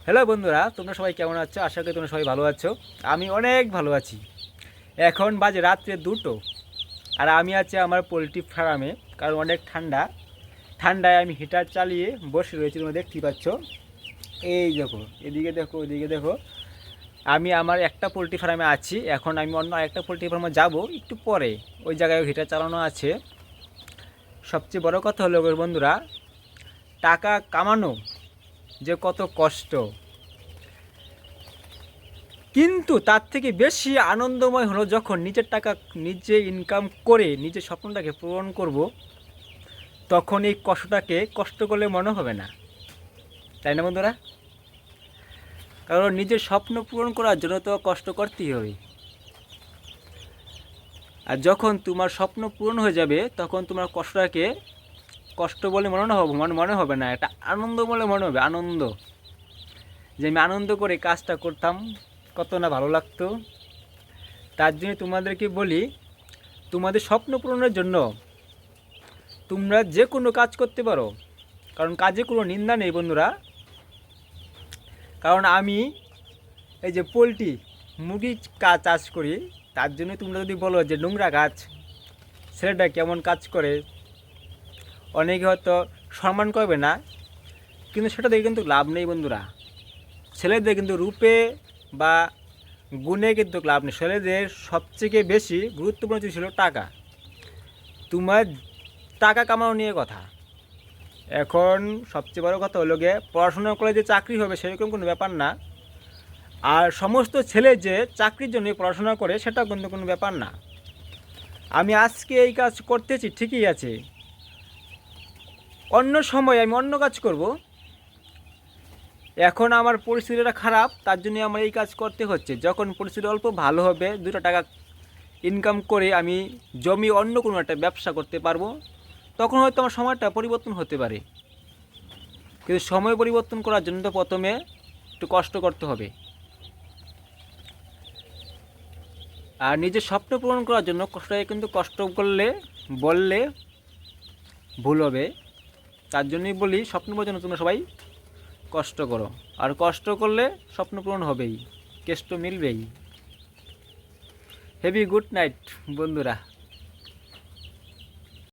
Hello বন্ধুরা, তোমরা সবাই কেমন আছো? আশা করি তোমরা সবাই ভালো আছো। আমি অনেক ভালো আছি। এখন বাজে রাত্রে 2টো, আর আমি আছি আমার পোলট্রি ফার্মে। কারণ অনেক ঠান্ডা, ঠান্ডায় আমি হিটার চালিয়ে বসে রয়েছি। তোমরা দেখতেই পাচ্ছ। এই দেখো, এদিকে দেখো, ওইদিকে দেখো। আমি আমার একটা পোলট্রি ফার্মে আছি। এখন আমি অন্য একটা পোলট্রি ফার্মে যাব একটু পরে। ওই জায়গায় হিটার চালানো আছে। সবচেয়ে বড় কথা হলো বন্ধুরা, টাকা কামানো যে কত কষ্ট, কিন্তু তার থেকে বেশি আনন্দময় হলো যখন নিজের টাকা নিজে ইনকাম করে নিজের স্বপ্নটাকে পূরণ করব। তখন এই কষ্টটাকে কষ্ট করলে মনে হবে না, তাই না বন্ধুরা? কারণ নিজের স্বপ্ন পূরণ করার জন্য তো কষ্ট করতেই হবে। আর যখন তোমার স্বপ্ন পূরণ হয়ে যাবে তখন তোমার কষ্টটাকে কষ্ট বলে মনে হবে না, এটা আনন্দ বলে মনে হবে। আনন্দ, যে আমি আনন্দ করে কাজটা করতাম, কত না ভালো লাগতো। তার জন্য তোমাদেরকে বলি, তোমাদের স্বপ্ন পূরণের জন্য তোমরা যে কোনো কাজ করতে পারো। কারণ কাজে কোনো নিন্দা নেই বন্ধুরা। কারণ আমি এই যে পোলট্রি মুরগি চাষ করি, তার জন্য তোমরা যদি বলো যে নোংরা কাজ, ছেলেটা কেমন কাজ করে, অনেকে হয়তো সম্মান করবে না, কিন্তু সেটা দেখে কিন্তু লাভ নেই বন্ধুরা। ছেলেদের কিন্তু রূপে বা গুণে কিন্তু লাভ নেই। ছেলেদের সবথেকে বেশি গুরুত্বপূর্ণ ছিল টাকা। তোমার টাকা কামানো নিয়ে কথা। এখন সবচেয়ে বড় কথা হলো গিয়ে, পড়াশোনা করে যে চাকরি হবে সেরকম কোনো ব্যাপার না। আর সমস্ত ছেলে যে চাকরির জন্য পড়াশোনা করে সেটাও কিন্তু কোনো ব্যাপার না। আমি আজকে এই কাজ করতেছি ঠিকই আছে, অন্য সময় আমি অন্য কাজ করব। এখন আমার পরিস্থিতিটা খারাপ, তার জন্য আমার এই কাজ করতে হচ্ছে। যখন পরিস্থিতি অল্প ভালো হবে, 2টা টাকা ইনকাম করে আমি জমি অন্য কোনো একটা ব্যবসা করতে পারবো, তখন হয়তো আমার সময়টা পরিবর্তন হতে পারে। কিন্তু সময় পরিবর্তন করার জন্য তো প্রথমে একটু কষ্ট করতে হবে। আর নিজের স্বপ্ন পূরণ করার জন্য কিন্তু কষ্ট করলে বললে ভুল হবে। তার জন্যই বলি, স্বপ্ন পূরণের জন্য তোমরা সবাই কষ্ট করো। আর কষ্ট করলে স্বপ্ন পূরণ হবেই, কেষ্ট মিলবেই। হেভি গুড নাইট বন্ধুরা।